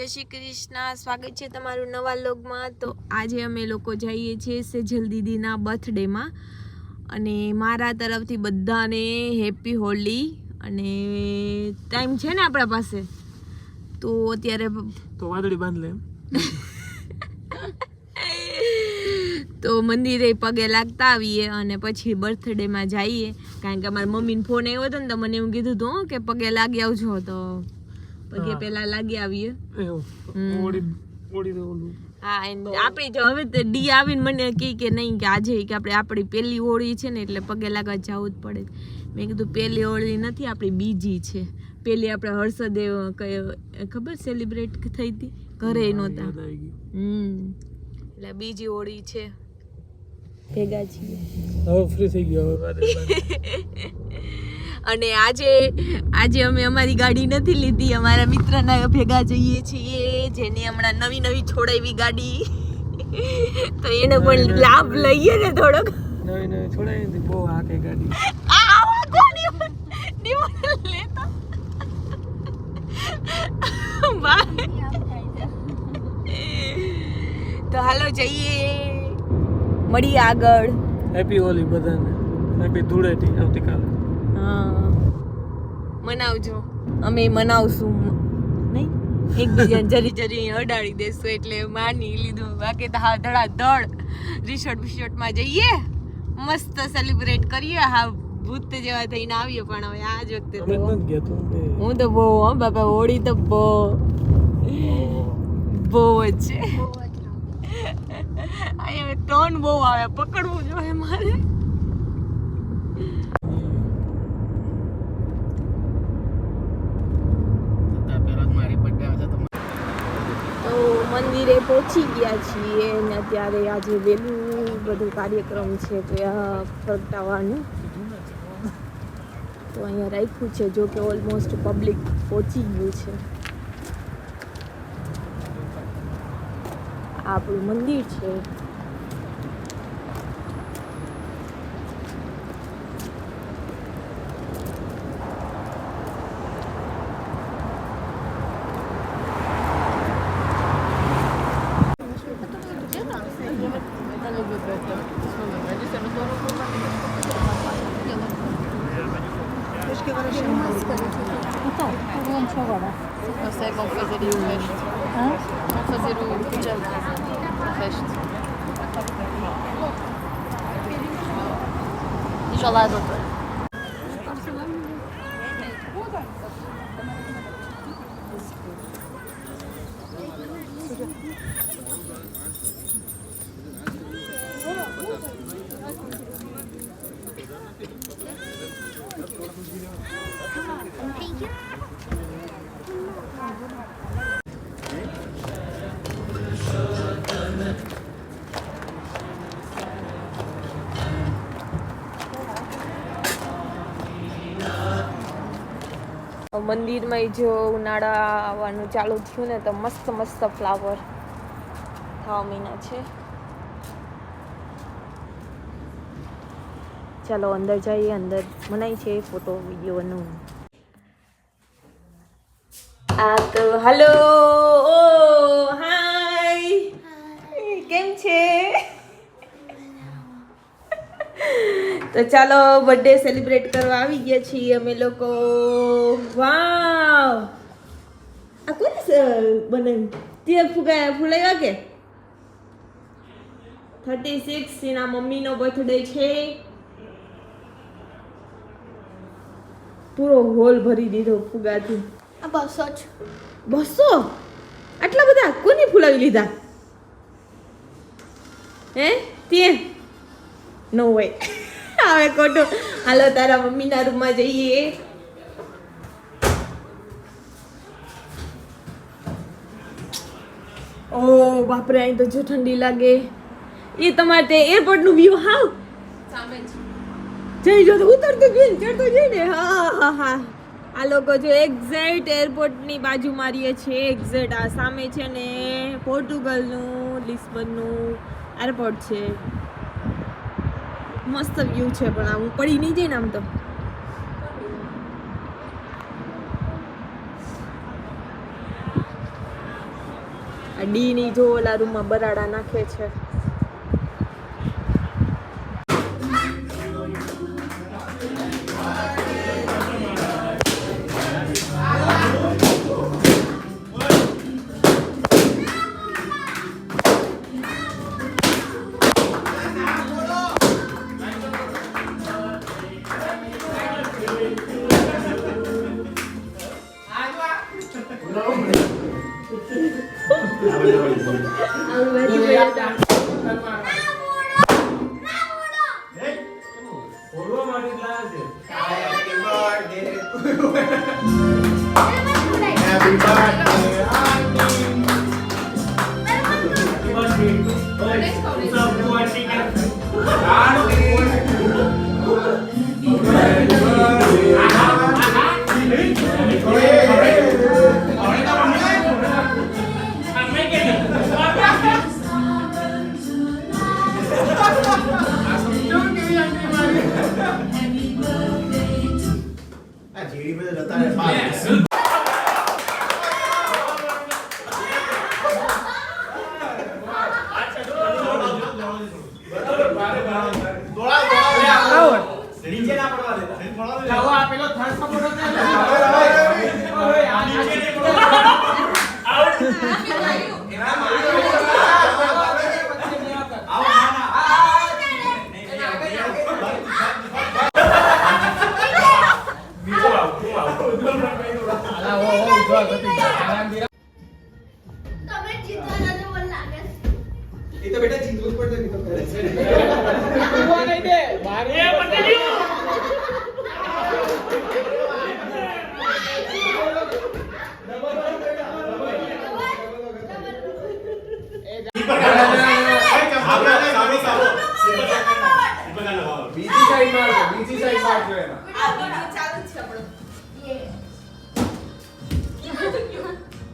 જય શ્રી કૃષ્ણ, સ્વાગત છે તમારું નવા વ્લોગમાં। તો આજે અમે લોકો જઈએ છીએ સેજલ દીદીના બર્થડેમાં અને મારા તરફથી બધાને હેપી હોલી। અને ટાઈમ છે ને આપણા પાસે, તો અત્યારે તો વાદળી બાંધ લે તો મંદિરે પગે લાગતા આવીએ અને પછી બર્થડેમાં જઈએ, કારણ કે અમારા મમ્મીને ફોન આવ્યો હતો ને તો મને એવું કીધું હતું કે પગે લાગી આવજો, તો પગે પેલા લાગી આવીએ। હા, આપણી જો હવે ડી આવીને મને કે નહીં કે આજે કે આપણી પહેલી હોળી છે ને એટલે પગે લાગવા જવું જ પડે। મેં કીધું પહેલી હોળી નથી, આપણી બીજી છે। પહેલી આપણે હર્ષદેવ ખબર સેલિબ્રેટ થઈ હતી, ઘરે નહોતા, એટલે બીજી હોળી છે, ભેગા છીએ હવે ફ્રી થઈ ગયો અને આજે અમે અમારી ગાડી નથી લીધી, અમારા મિત્રના ભેગા જઈએ છીએ જેને હમણાં નવી છોડાવી ગાડી તો એને પણ લાભ લઈએ ને થોડોક। નવી છોડાવી બહુ હાકે ગાડી તો હાલો જઈએ, મળીએ આગળ। હેપી હોલી બધાને, હેપી ધૂળેટી આવતીકાલે। હા, મનાવજો, અમે મનાવશું નહીં, એકબીજાને જરી અડાડી દેશું, એટલે માની લીધું। બાકી તો હા ધડાધડ રિસોર્ટમાં જઈએ, મસ્ત સેલિબ્રેટ કરીએ, હા ભૂત જેવા થઈને આવીએ। પણ હવે આ જ વખતે હું તો બહુ બાપા, હોળી તો બહુ જ છે, અહીંયા ત્રણ બહુ આવે, પકડવું જોઈએ મારે। તો મંદિરે પહોંચી ગયા છીએ ને અત્યારે આજે વહેલું બધું કાર્યક્રમ છે પ્રગટાવવાનું, તો અહીંયા રાખ્યું છે, જો કે ઓલમોસ્ટ પબ્લિક પહોંચી ગયું છે। આપણું મંદિર છે, Consegue fazer o resto? Vamos fazer o resto. Diz olá, doutora. મંદિરમાં જો ઉનાળા આવવાનું ચાલુ થયું ને તો મસ્ત ફ્લાવર થવા મહિના છે। ચાલો અંદર જઈએ, અંદર મનાય છે ફોટો વિડીયોનું। આ તો હલો, હાય, કેમ છે? તો ચાલો બર્થડે સેલિબ્રેટ કરવા આવી ગયા છીએ અમે લોકો। વાવ, આ કોને બનાવ્યું? તે ફૂલાવ્યા કે 36 એના મમ્મીનો બર્થડે છે, પૂરો હોલ ભરી દીધો ફુગાથી। 200 આટલા બધા કોની ફૂલાવી લીધા હે? તે નો હોય હવે ખોટું। હાલો તારા મમ્મીના રૂમમાં જઈએ। ઓ બાપરે, અહીં તો જો ઠંડી લાગે। એ તમારે તે એરપોર્ટનું વ્યૂ હાવ સામે જ જઈ જો, તો ઉતરતું જઈને ચડતું જઈને। હા, આ લોકો જો એક્ઝેક્ટ એરપોર્ટની બાજુ મારીએ છીએ, એક્ઝેક્ટ આ સામે છે ને પોર્ટુગલનું લિસ્બનનું એરપોર્ટ છે। મસ્ત વ્યૂ છે, પણ હું પડી નહીં જઈને આમ તો। આ ડી ની જો ઓલા રૂમમાં બરાડા નાખે છે.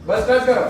બસ બસ કરો.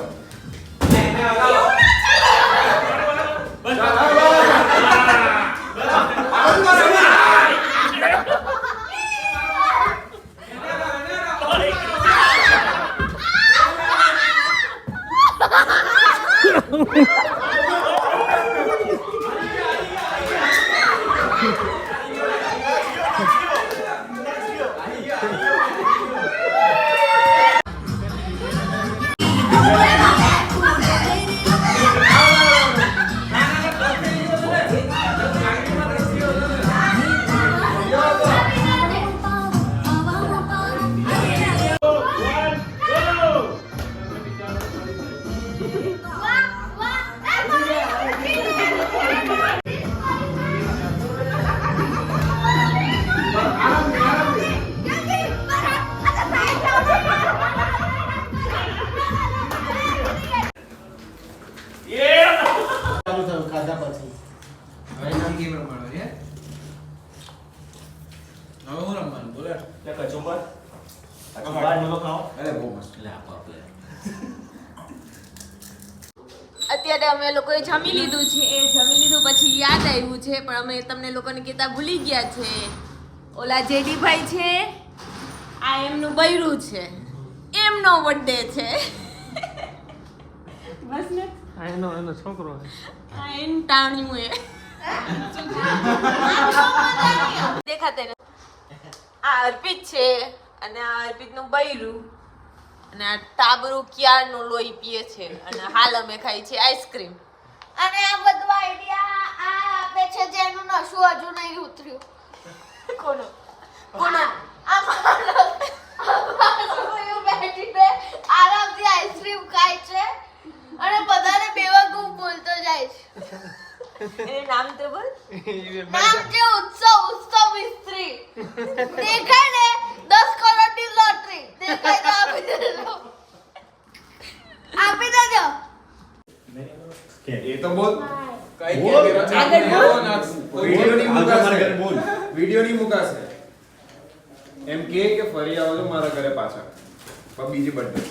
અત્યારે અમે લોકોએ જમી લીધું છે. એ જમી લીધું પછી યાદ આવ્યું છે પણ અમે તમને લોકોને કહેતા ભૂલી ગયા છે. ઓલા જેડીભાઈ છે, આ એમનું બૈરું છે, એમનો બર્થડે છે. બસ ને એનો છોકરો આ એનું ટાણ્યું એ દેખાતે ને. આ અર્પિત છે અને આ અર્પિતનું બૈરું અને આ ટાબરું ક્યારનું લોહી પીએ છે અને હાલ અમે ખાઈ છે આઈસ્ક્રીમ. અને આ બધું આઈડિયા આ આપે છે જેનું નશો હજુ નહીં ઉતર્યું. કોનો કોનો બેઠીને આરામથી આઈસ્ક્રીમ ખાય છે અને બધાને બેવકૂફ બોલતો જાય છે. એનું નામ તો બોલ. નામ છે ઉત્સવ મિસ્ત્રી. દેખાય ને 10 કરોડની લોટરી દેખાય તો આપી દેજો. આપી દેજો. એ તો બોલ. કઈ આગળ બોલ. વિડિયો ની મુકાશે. વિડિયો ની મુકાશે. એમ કે ફરી આવો છો મારા ઘરે પાછા. પણ બીજી બર્થડે